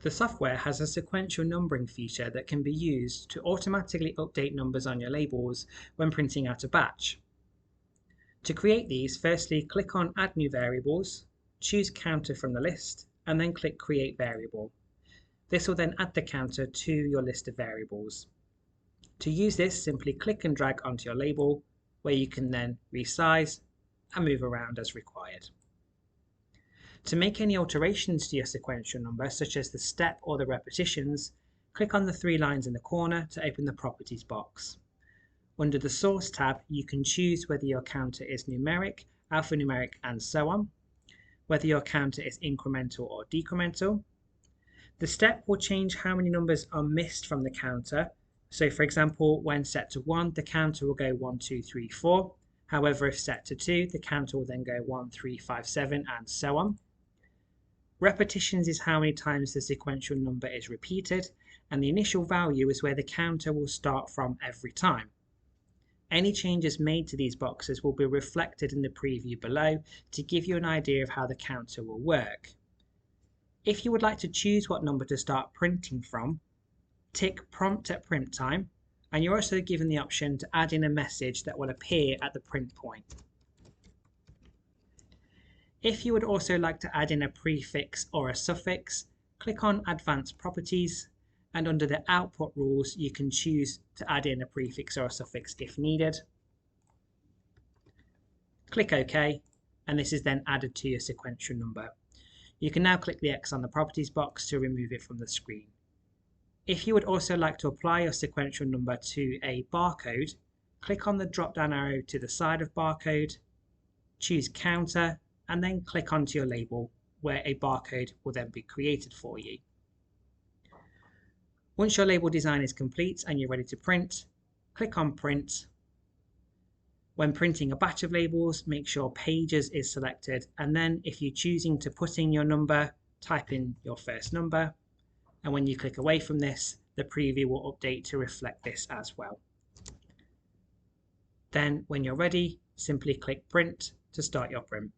The software has a sequential numbering feature that can be used to automatically update numbers on your labels when printing out a batch. To create these, firstly click on Add New Variables, choose Counter from the list, and then click Create Variable. This will then add the counter to your list of variables. To use this, simply click and drag onto your label, where you can then resize and move around as required. To make any alterations to your sequential number, such as the step or the repetitions, click on the three lines in the corner to open the Properties box. Under the Source tab, you can choose whether your counter is numeric, alphanumeric, and so on, whether your counter is incremental or decremental. The step will change how many numbers are missed from the counter. So for example, when set to 1, the counter will go 1, 2, 3, 4. However, if set to 2, the counter will then go 1, 3, 5, 7, and so on. Repetitions is how many times the sequential number is repeated, and the initial value is where the counter will start from every time. Any changes made to these boxes will be reflected in the preview below to give you an idea of how the counter will work. If you would like to choose what number to start printing from, tick Prompt at Print Time, and you're also given the option to add in a message that will appear at the print point. If you would also like to add in a prefix or a suffix, click on Advanced Properties, and under the Output rules you can choose to add in a prefix or a suffix if needed. Click OK, and this is then added to your sequential number. You can now click the X on the Properties box to remove it from the screen. If you would also like to apply your sequential number to a barcode, click on the drop-down arrow to the side of barcode, choose Counter, and then click onto your label, where a barcode will then be created for you. Once your label design is complete and you're ready to print, click on Print. When printing a batch of labels, make sure Pages is selected, and then if you're choosing to put in your number, type in your first number, and when you click away from this, the preview will update to reflect this as well. Then when you're ready, simply click Print to start your print.